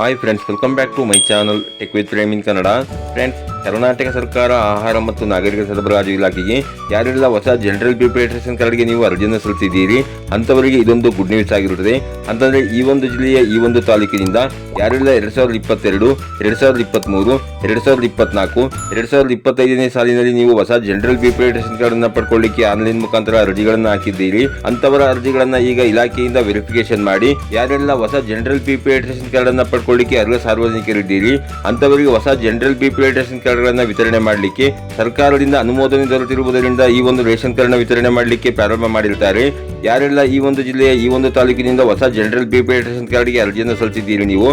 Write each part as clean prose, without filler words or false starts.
Hi friends, welcome back to my channel tech with Prem in Kannada. Friends, Karnataka ಸರ್ಕಾರ ಆಹಾರ ಮತ್ತು ನಾಗರಿಕ ಸರಬರಾಜು ಇಲಾಖೆಗೆ ಯಾರೆಲ್ಲ ಹೊಸ ಜನರಲ್ ಬಿಪಿಎಲ್ ರೇಷನ್ ಕಾರ್ಡ್ಗೆ ನೀವು ಅರ್ಜಿಯನ್ನು ಸಲ್ಲಿಸಿದ್ದೀರಿ ಅಂಥವರಿಗೆ ಇದೊಂದು ಗುಡ್ ನ್ಯೂಸ್ ಆಗಿರುತ್ತದೆ. ಅಂತಂದರೆ ಈ ಒಂದು ಜಿಲ್ಲೆಯ ಈ ಒಂದು ತಾಲೂಕಿನಿಂದ ಯಾರೆಲ್ಲ 2022, 2023, 2024, 2025ನೇ ಸಾಲಿನಲ್ಲಿ ನೀವು ಹೊಸ ಜನರಲ್ ಬಿಪಿಎಲ್ ರೇಷನ್ ಕಾರ್ಡನ್ನು ಪಡ್ಕೊಳ್ಳಿಕ್ಕೆ ಆನ್ಲೈನ್ ಮುಖಾಂತರ ಅರ್ಜಿಗಳನ್ನು ಹಾಕಿದ್ದೀರಿ ಅಂಥವರ ಅರ್ಜಿಗಳನ್ನು ಈಗ ಇಲಾಖೆಯಿಂದ ವೆರಿಫಿಕೇಶನ್ ಮಾಡಿ ಯಾರೆಲ್ಲ ಹೊಸ ಜನರಲ್ ಬಿಪಿಎಲ್ ರೇಷನ್ ಕಾರ್ಡ್ ಅನ್ನು ಪಡ್ಕೊಳ್ಳಿಕ್ಕೆ ಅರ್ಹ ಸಾರ್ವಜನಿಕರಿದ್ದೀರಿ ಅಂಥವರಿಗೆ ಹೊಸ ಜನರಲ್ ಬಿಪಿಎಲ್ ರೇಷನ್ ಕಾರ್ಡ್ಗಳನ್ನು ವಿತರಣೆ ಮಾಡಲಿಕ್ಕೆ ಸರ್ಕಾರದಿಂದ ಅನುಮೋದನೆ ದೊರೆತಿರುವುದರಿಂದ ಈ ಒಂದು ರೇಷನ್ ಕಾರ್ಡ್ನ ವಿತರಣೆ ಮಾಡಲಿಕ್ಕೆ ಪ್ರಾರಂಭ ಮಾಡಿರ್ತಾರೆ. ಯಾರೆಲ್ಲ ಈ ಒಂದು ಜಿಲ್ಲೆಯ ಈ ಒಂದು ತಾಲೂಕಿನಿಂದ ಹೊಸ ಜನರಲ್ ಬಿಪಿಎಲ್ ರೇಷನ್ ಕಾರ್ಡ್ಗೆ ಅರ್ಜಿಯನ್ನು ಸಲ್ಲಿಸಿದ್ದೀರಿ ನೀವು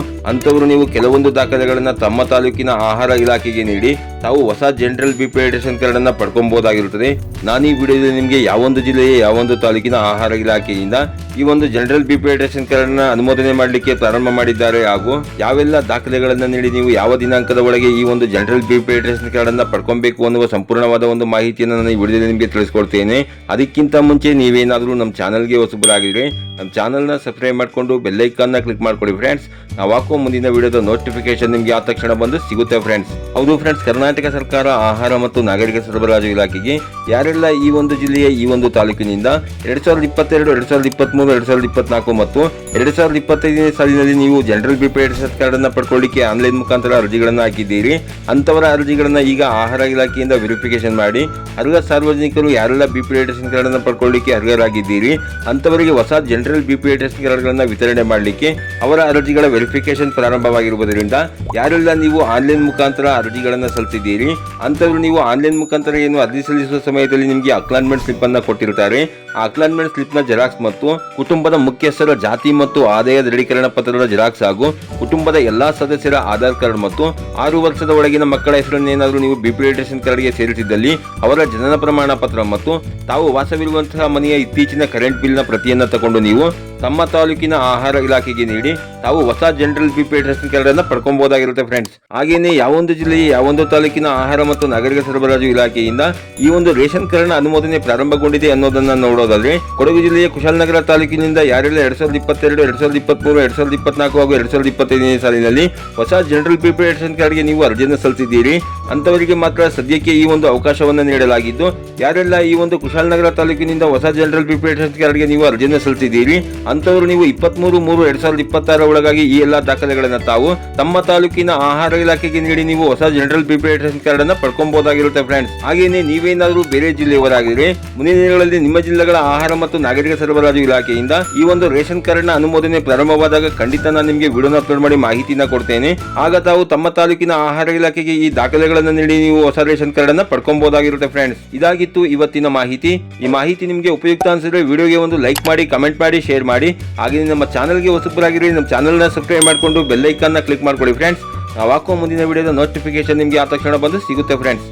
ಕೆಲವೊಂದು ದಾಖಲೆಗಳನ್ನು ತಮ್ಮ ತಾಲೂಕಿನ ಆಹಾರ ಇಲಾಖೆಗೆ ನೀಡಿ ತಾವು ಹೊಸ ಜನರಲ್ ಬಿಪಿಎಲ್ ರೇಷನ್ ಕಾರ್ಡ್ ಅನ್ನ ಪಡ್ಕೊಬಹುದಾಗಿರುತ್ತದೆ. ನಾನು ಈ ವಿಡಿಯೋದಲ್ಲಿ ನಿಮಗೆ ಯಾವೊಂದು ಜಿಲ್ಲೆಯ ಯಾವೊಂದು ತಾಲೂಕಿನ ಆಹಾರ ಇಲಾಖೆಯಿಂದ ಈ ಒಂದು ಜನರಲ್ ಬಿಪಿಎಲ್ ರೇಷನ್ ಕಾರ್ಡ್ ಅನ್ನ ಅನುಮೋದನೆ ಮಾಡಲಿಕ್ಕೆ ಪ್ರಾರಂಭ ಮಾಡಿದ್ದಾರೆ ಹಾಗೂ ಯಾವೆಲ್ಲ ದಾಖಲೆಗಳನ್ನು ನೀಡಿ ನೀವು ಯಾವ ದಿನಾಂಕದ ಒಳಗೆ ಈ ಒಂದು ಜನರಲ್ ಬಿಪಿಎಲ್ ರೇಷನ್ ಕಾರ್ಡ್ ಅನ್ನ ಪಡ್ಕೊಬೇಕು ಅನ್ನುವ ಸಂಪೂರ್ಣವಾದ ಒಂದು ಮಾಹಿತಿಯನ್ನು ನಾನು ಈ ವಿಡಿಯೋದಲ್ಲಿ ನಿಮಗೆ ತಿಳಿಸ್ಕೊಡ್ತೇನೆ. ಅದಕ್ಕಿಂತ ಮುಂಚೆ ನೀವೇನಾದರೂ ನಮ್ಮ ಚಾನಲ್ಗೆ ಹೊಸಬರಾಗಿದ್ರೆ ನಮ್ಮ ಚಾನಲ್ನ ಸಬ್ಸ್ಕ್ರೈಬ್ ಮಾಡಿಕೊಂಡು ಬೆಲ್ ಐಕಾನ್ನ ಕ್ಲಿಕ್ ಮಾಡ್ಕೊಳ್ಳಿ ಫ್ರೆಂಡ್ಸ್. ನಾವು ಹಾಕೋ ಮುಂದಿನ ವಿಡಿಯೋದ ನೋಟಿಫಿಕೇಶನ್ ನಿಮಗೆ ಆ ತಕ್ಷಣ ಬಂದು ಸಿಗುತ್ತೆ ಫ್ರೆಂಡ್ಸ್. ಹೌದು ಫ್ರೆಂಡ್ಸ್, ಕರ್ನಾಟಕ ಸರ್ಕಾರ ಆಹಾರ ಮತ್ತು ನಾಗರಿಕ ಸರಬರಾಜು ಇಲಾಖೆಗೆ ಯಾರೆಲ್ಲ ಈ ಒಂದು ಜಿಲ್ಲೆಯ ಈ ಒಂದು ತಾಲೂಕಿನಿಂದ 2022, 2023, 2024 ಮತ್ತು 2025ನೇ ಸಾಲಿನಲ್ಲಿ ನೀವು ಜನರಲ್ ಬಿಪಿಎಲ್ ರೇಷನ್ ಕಾರ್ಡ್ ಅನ್ನು ಪಡ್ಕೊಳ್ಳಿಕ್ಕೆ ಆನ್ಲೈನ್ ಮುಖಾಂತರ ಅರ್ಜಿಗಳನ್ನು ಹಾಕಿದ್ದೀರಿ ಅಂಥವರ ಅರ್ಜಿಗಳನ್ನು ಈಗ ಆಹಾರ ಇಲಾಖೆಯಿಂದ ವೆರಿಫಿಕೇಶನ್ ಮಾಡಿ ಅರ್ಹ ಸಾರ್ವಜನಿಕರು ಯಾರೆಲ್ಲ ಬಿಪಿಎಲ್ ರೇಷನ್ ಕಾರ್ಡ್ ಅನ್ನು ಪಡ್ಕೊಳ್ಳಿಕ್ಕೆ ಅರ್ಹರಾಗಿದ್ದೀರಿ ಅಂಥವರಿಗೆ ಹೊಸ ಜನರಲ್ ಬಿಪಿಎಲ್ ರೇಷನ್ ಕಾರ್ಡ್ಗಳನ್ನು ವಿತರಣೆ ಮಾಡಲಿಕ್ಕೆ ಅವರ ಅರ್ಜಿಗಳ ವೆರಿಫಿಕೇಶನ್ ಪ್ರಾರಂಭವಾಗಿರುವುದರಿಂದ ಯಾರೆಲ್ಲ ನೀವು ಆನ್ಲೈನ್ ಮುಖಾಂತರ ಅರ್ಜಿಗಳನ್ನು ಸಲ್ಲಿಸಿದ್ದೀರಿ ಅಂಥವರು ನೀವು ಆನ್ಲೈನ್ ಮುಖಾಂತರ ಏನು ಅರ್ಜಿ ಸಲ್ಲಿಸುವ ಸಮಯದಲ್ಲಿ ನಿಮಗೆ ಅಕ್ಲಾನ್ಮೆಂಟ್ ಸ್ಲಿಪ್ ಅನ್ನು ಕೊಟ್ಟಿರ್ತಾರೆ. ಆ ಅಕ್ಲಾನ್ಮೆಂಟ್ ಸ್ಲಿಪ್ ನ ಜೆರಾಕ್ಸ್ ಮತ್ತು ಕುಟುಂಬದ ಮುಖ್ಯಸ್ಥರ ಜಾತಿ ಮತ್ತು ಆದಾಯ ದೃಢೀಕರಣ ಪತ್ರದ ಜೆರಾಕ್ಸ್ ಹಾಗೂ ಕುಟುಂಬದ ಎಲ್ಲಾ ಸದಸ್ಯರ ಆಧಾರ್ ಕಾರ್ಡ್ ಮತ್ತು 6 ವರ್ಷದ ಒಳಗಿನ ಮಕ್ಕಳ ಹೆಸರನ್ನೇನಾದರೂ ನೀವು ಬಿಪಿಎಲ್ ರೇಷನ್ ಕಾರ್ಡ್ಗೆ ಸೇರಿಸಿದ್ದಲ್ಲಿ ಅವರ ಜನನ ಪ್ರಮಾಣ ಪತ್ರ ಮತ್ತು ತಾವು ವಾಸವಿರುವಂತಹ ಮನೆಯ ಇತ್ತೀಚಿನ ಕರೆಂಟ್ ಬಿಲ್ನ ಪ್ರತಿಯನ್ನು ತಗೊಂಡು ನೀವು ತಮ್ಮ ತಾಲೂಕಿನ ಆಹಾರ ಇಲಾಖೆಗೆ ನೀಡಿ ತಾವು ಹೊಸ ಜನರಲ್ ಬಿಪಿಎಲ್ ರೇಷನ್ ಕಾರ್ಡ್ ಅನ್ನು ಪಡ್ಕೊಬಹುದಾಗಿರುತ್ತೆ ಫ್ರೆಂಡ್ಸ್. ಹಾಗೇನೆ ಯಾವೊಂದು ಜಿಲ್ಲೆಯ ಯಾವೊಂದು ತಾಲೂಕಿನ ಆಹಾರ ಮತ್ತು ನಾಗರಿಕ ಸರಬರಾಜು ಇಲಾಖೆಯಿಂದ ಈ ಒಂದು ರೇಷನ್ ಕಾರ್ಡ್ ಅನುಮೋದನೆ ಪ್ರಾರಂಭಗೊಂಡಿದೆ ಅನ್ನೋದನ್ನ ನೋಡೋದಾದ್ರೆ ಕೊಡಗು ಜಿಲ್ಲೆಯ ಕುಶಾಲನಗರ ತಾಲೂಕಿನಿಂದ ಯಾರೆಲ್ಲ 2022, 2023, 2024 ಹಾಗೂ 2025ನೇ ಸಾಲಿನಲ್ಲಿ ಹೊಸ ಜನರಲ್ ಬಿಪಿಎಲ್ ರೇಷನ್ ಕಾರ್ಡ್ಗೆ ನೀವು ಅರ್ಜಿಯನ್ನು ಸಲ್ಲಿಸಿದ್ದೀರಿ ಅಂತವರಿಗೆ ಮಾತ್ರ ಸದ್ಯಕ್ಕೆ ಈ ಒಂದು ಅವಕಾಶವನ್ನು ನೀಡಲಾಗಿದ್ದು ಯಾರೆಲ್ಲ ಈ ಒಂದು ಕುಶಾಲನಗರ ತಾಲೂಕಿನಿಂದ ಹೊಸ ಜನರಲ್ ಬಿಪಿಎಲ್ ರೇಷನ್ ಕಾರ್ಡ್ಗೆ ನೀವು ಅರ್ಜಿಯನ್ನು ಸಲ್ಲಿಸಿದ್ದೀರಿ ಅಂತವರು ನೀವು 23/3/2026 ಒಳಗಾಗಿ ಈ ಎಲ್ಲಾ ದಾಖಲೆಗಳನ್ನು ತಾವು ತಮ್ಮ ತಾಲೂಕಿನ ಆಹಾರ ಇಲಾಖೆಗೆ ನೀಡಿ ನೀವು ಹೊಸ ಜನರಲ್ ಬಿಪಿಎಲ್ ರೇಷನ್ ಕಾರ್ಡ್ ಅನ್ನು ಪಡ್ಕೊಬಹುದಾಗಿರುತ್ತೆ ಫ್ರೆಂಡ್ಸ್. ಹಾಗೇನೆ ನೀವೇನಾದರೂ ಬೇರೆ ಜಿಲ್ಲೆಯವರಾಗಿದ್ರೆ ಮುಂದಿನ ದಿನಗಳಲ್ಲಿ ನಿಮ್ಮ ಜಿಲ್ಲೆಗಳ ಆಹಾರ ಮತ್ತು ನಾಗರಿಕ ಸರಬರಾಜು ಇಲಾಖೆಯಿಂದ ಈ ಒಂದು ರೇಷನ್ ಕಾರ್ಡ್ ನ ಅನುಮೋದನೆ ಪ್ರಾರಂಭವಾದಾಗ ಖಂಡಿತ ನಾನು ನಿಮಗೆ ವಿಡಿಯೋನ ಅಪ್ಲೋಡ್ ಮಾಡಿ ಮಾಹಿತಿನ ಕೊಡ್ತೇನೆ. ಆಗ ತಾವು ತಮ್ಮ ತಾಲೂಕಿನ ಆಹಾರ ಇಲಾಖೆಗೆ ಈ ದಾಖಲೆಗಳನ್ನು ನೀಡಿ ನೀವು ಹೊಸ ರೇಷನ್ ಕಾರ್ಡ್ ಅನ್ನು ಪಡ್ಕೊಬಹುದಾಗಿರುತ್ತೆ ಫ್ರೆಂಡ್ಸ್. ಇದಾಗಿತ್ತು ಇವತ್ತಿನ ಮಾಹಿತಿ. ಈ ಮಾಹಿತಿ ನಿಮಗೆ ಉಪಯುಕ್ತ ಅನಿಸಿದ್ರೆ ವಿಡಿಯೋಗೆ ಒಂದು ಲೈಕ್ ಮಾಡಿ, ಕಮೆಂಟ್ ಮಾಡಿ, ಶೇರ್ ಮಾಡಿ. ಹಾಗೆ ನಮ್ಮ ಚಾನಲ್ಗೆ ಹೊಸಬರಾಗಿರಿ ನಮ್ಮ ಚಾನಲ್ನ ಸಬ್ಸ್ಕ್ರೈಬ್ ಮಾಡಿಕೊಂಡು ಬೆಲ್ ಐಕಾನ್ನ ಕ್ಲಿಕ್ ಮಾಡ್ಕೊಳ್ಳಿ ಫ್ರೆಂಡ್ಸ್. ನಾವು ಹಾಕೋ ಮುಂದಿನ ವಿಡಿಯೋದ ನೋಟಿಫಿಕೇಶನ್ ನಿಮಗೆ ಆ ತಕ್ಷಣ ಬಂದು ಸಿಗುತ್ತೆ ಫ್ರೆಂಡ್ಸ್.